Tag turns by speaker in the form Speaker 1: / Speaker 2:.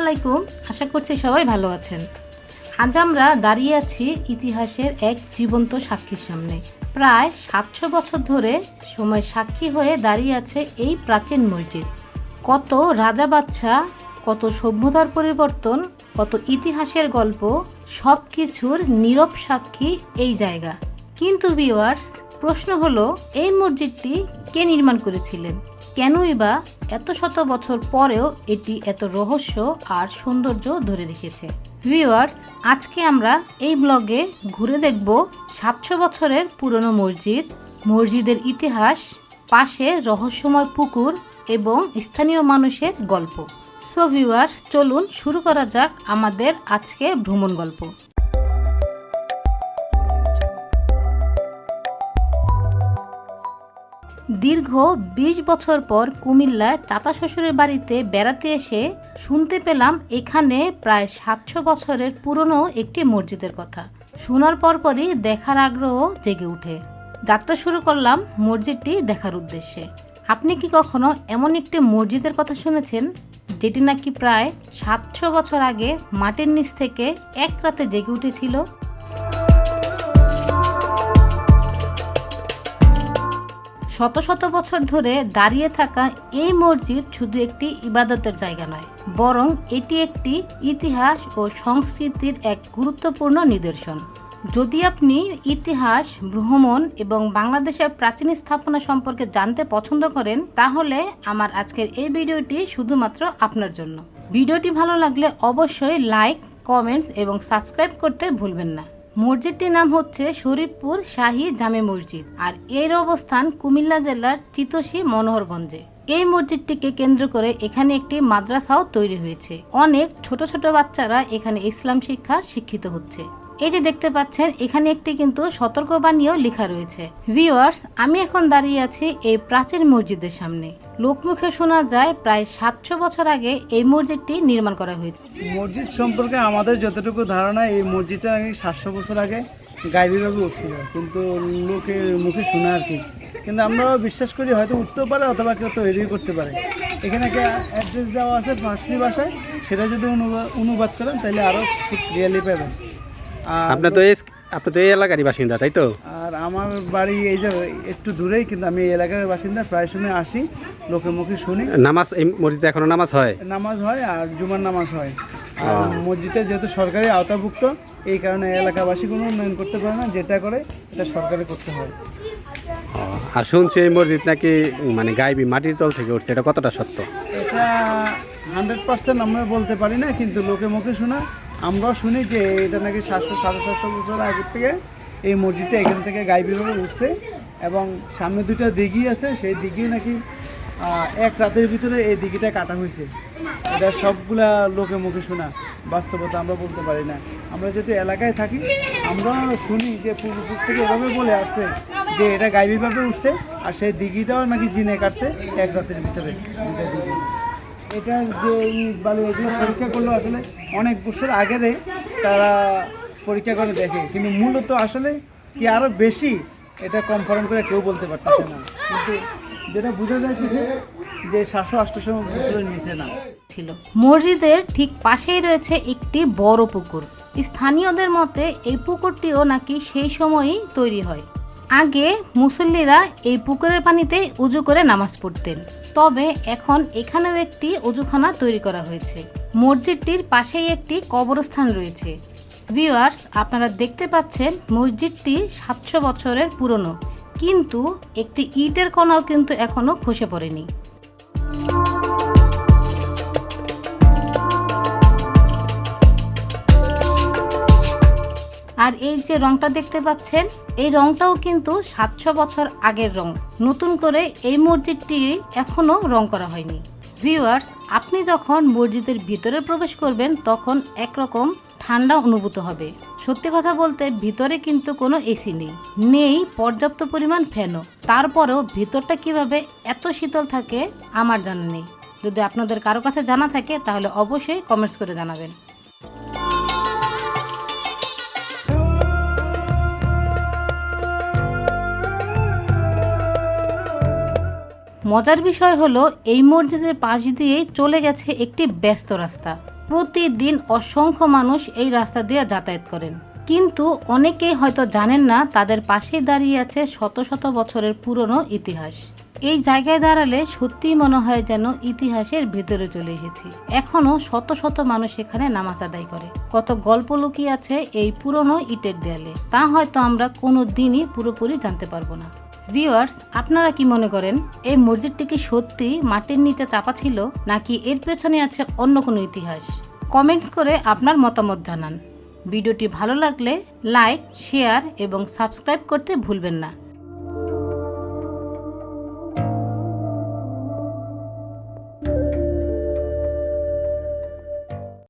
Speaker 1: আলাইকুম, আশা করছি সবাই ভালো আছেন। আজ আমরা দাঁড়িয়ে আছি ইতিহাসের এক জীবন্ত সাক্ষীর সামনে। প্রায় ৭০০ বছর ধরে সময় সাক্ষী হয়ে দাঁড়িয়ে আছে এই প্রাচীন মসজিদ। কত রাজা বাদশা, কত সভ্যতার পরিবর্তন, কত ইতিহাসের গল্প, সব কিছুর নীরব সাক্ষী এই জায়গা। কিন্তু ভিউয়ার্স, প্রশ্ন হলো এই মসজিদটি কে নির্মাণ করেছিলেন? কেনই বা এত শত বছর পরেও এটি এত রহস্য আর সৌন্দর্য ধরে রেখেছে? ভিউয়ার্স, আজকে আমরা এই ব্লগে ঘুরে দেখব ৭০০ বছরের পুরনো মসজিদ, মসজিদের ইতিহাস, পাশে রহস্যময় পুকুর এবং স্থানীয় মানুষের গল্প। সো ভিউয়ার্স, চলুন শুরু করা যাক আমাদের আজকের ভ্রমণ গল্প। দীর্ঘ ২০ বছর পর কুমিল্লায় চাচা শ্বশুরের বাড়িতে বেড়াতে এসে শুনতে পেলাম এখানে প্রায় ৭০০ বছরের পুরনো একটি মসজিদের কথা। শোনার পরপরই দেখার আগ্রহ জেগে উঠে যাত্রা শুরু করলাম মসজিদটি দেখার উদ্দেশ্যে। আপনি কি কখনো এমন একটি মসজিদের কথা শুনেছেন যেটি নাকি প্রায় ৭০০ বছর আগে মাটির নিচ থেকে এক রাতে জেগে উঠেছিল? শত শত বছর ধরে দাঁড়িয়ে থাকা এই মসজিদ শুধু একটি ইবাদতের জায়গা নয়, বরং এটি একটি ইতিহাস ও সংস্কৃতির এক গুরুত্বপূর্ণ নিদর্শন। যদি আপনি ইতিহাস, ভ্রমণ এবং বাংলাদেশের প্রাচীন স্থাপনা সম্পর্কে জানতে পছন্দ করেন, তাহলে আমার আজকের এই ভিডিওটি শুধুমাত্র আপনার জন্য। ভিডিওটি ভালো লাগলে অবশ্যই লাইক, কমেন্টস এবং সাবস্ক্রাইব করতে ভুলবেন না। মসজিদটির নাম হচ্ছে শরীফপুর শাহী জামে মসজিদ, আর এর অবস্থান কুমিল্লা জেলার চিতোষী মনোহরগঞ্জে। এই মসজিদটিকে কেন্দ্র করে এখানে একটি মাদ্রাসাও তৈরি হয়েছে। অনেক ছোট ছোট বাচ্চারা এখানে ইসলাম শিক্ষার শিক্ষিত হচ্ছে। এই যে দেখতে পাচ্ছেন, এখানে একটি কিন্তু সতর্কবাণীও লেখা রয়েছে। ভিউয়ার্স, আমি এখন দাঁড়িয়ে আছি এই প্রাচীন মসজিদের সামনে। লোকমুখে শোনা যায় প্রায় ৭০০ বছর আগে এই মসজিদটি নির্মাণ করা হয়েছে।
Speaker 2: মসজিদ সম্পর্কে আমাদের যতটুকু ধারণা, এই মসজিদটা নাকি ৭০০ বছর আগে গাইবীভাবে উঠছিল, কিন্তু লোকের মুখে শোনা আর কি। কিন্তু আমরাও বিশ্বাস করি হয়তো উঠতেও পারে, অথবা কেউ তৈরি করতে পারে। এখানে একটা অ্যাড্রেস দেওয়া আছে ফার্সি ভাষায়, সেটা যদি অনুবাদ করেন তাহলে আরও খুব ক্লিয়ারলি পাবেন। আর
Speaker 3: আপনি তো এই এলাকারই বাসিন্দা, তাই তো?
Speaker 2: আর আমার বাড়ি এই যে একটু দূরেই, কিন্তু আমি এই এলাকার বাসিন্দা। প্রায় সময় আসি, লোকের মুখে শুনি।
Speaker 3: নামাজ এই মসজিদে এখনো নামাজ হয়?
Speaker 2: নামাজ হয়, আর জুমার নামাজ হয়। আর মসজিদটা যেহেতু সরকারি আওতাভুক্ত, এই কারণে এলাকাবাসী কোনো উন্নয়ন করতে পারে না, যেটা করে এটা সরকারি করতে হয়।
Speaker 3: আর শুনছি এই মসজিদ নাকি মানে গাইবি মাটির তল থেকে উঠছে, এটা কতটা সত্য?
Speaker 2: এটা 100% আমরা বলতে পারি না, কিন্তু লোকে মুখে শোনা। আমরাও শুনি যে এটা নাকি 700-750 বছর আগে থেকে এই মসজিদটা এখান থেকে গাইবীভাবে উঠছে, এবং সামনে দুইটা দিঘি আছে, সেই দিঘি নাকি এক রাতের ভিতরে এই দিঘিটা কাটা হয়েছে। এটা সবগুলা লোকে মুখে শোনা, বাস্তবতা আমরা বলতে পারি না। আমরা যেহেতু এলাকায় থাকি, আমরা শুনি যে পূর্বপুরুষ থেকে এভাবে বলে আসছে যে এটা গাইবীভাবে উঠছে, আর সেই দিঘিটাও নাকি জিনে কাটছে এক রাতের ভিতরে দুইটা দিঘি। এটা যে ইট বালু এগুলো পরীক্ষা করলো আসলে অনেক বছর আগের তারা পরীক্ষা করে দেখে, কিন্তু মূলত আসলে কি আরও বেশি এটা কনফার্ম করে কেউ বলতে পারতেছে না। কিন্তু যেটা বোঝা যাচ্ছে যে 700-800 বছরের নিচে না
Speaker 1: ছিল। মসজিদের ঠিক পাশেই রয়েছে একটি বড় পুকুর। স্থানীয়দের মতে এই পুকুরটিও নাকি সেই সময়ই তৈরি হয়। আগে মুসল্লিরা এই পুকুরের পানিতে উজু করে নামাজ পড়তেন, তবে এখন এখানেও একটি অজুখানা তৈরি করা হয়েছে। মসজিদটির পাশেই একটি কবরস্থান রয়েছে। ভিউয়ার্স, আপনারা দেখতে পাচ্ছেন মসজিদটি ৭০০ বছরের পুরনো, কিন্তু একটি ইটের কণাও কিন্তু এখনো খসে পড়েনি। আর এই যে রংটা দেখতে পাচ্ছেন, এই রংটাও কিন্তু ৭০০ বছর আগের রং। নতুন করে এই মসজিদটি এখনো রং করা হয়নি। ভিউয়ার্স, আপনি যখন মসজিদের ভিতরে প্রবেশ করবেন তখন একরকম ঠান্ডা অনুভূত হবে। সত্যি কথা বলতে ভিতরে কিন্তু কোনো এসি নেই পর্যাপ্ত পরিমাণ ফ্যানও। তারপরেও ভিতরটা কিভাবে এত শীতল থাকে আমার জানা নেই। যদি আপনাদের কারো কাছে জানা থাকে তাহলে অবশ্যই কমেন্টস করে জানাবেন। মজার বিষয় হলো এই মসজিদের পাশ দিয়েই চলে গেছে একটি ব্যস্ত রাস্তা। প্রতিদিন অসংখ্য মানুষ এই রাস্তা দিয়ে যাতায়াত করেন, কিন্তু অনেকেই হয়তো জানেন না তাদের পাশেই দাঁড়িয়ে আছে শত শত বছরের পুরনো ইতিহাস। এই জায়গায় দাঁড়ালে সত্যিই মনে হয় যেন ইতিহাসের ভিতরে চলে এসেছি। এখনো শত শত মানুষ এখানে নামাজ আদায় করে। কত গল্প লুকিয়ে আছে এই পুরনো ইটের দেয়ালে, তা হয়তো আমরা কোনো দিনই পুরোপুরি জানতে পারবো না। ভিউয়ার্স, আপনারা কি মনে করেন এই মসজিদটি কি সত্যি মাটির নিচে চাপা ছিল, নাকি এর পেছনে আছে অন্য কোনো ইতিহাস? কমেন্টস করে আপনার মতামত জানান। ভিডিওটি ভালো লাগলে লাইক, শেয়ার এবং সাবস্ক্রাইব করতে ভুলবেন না।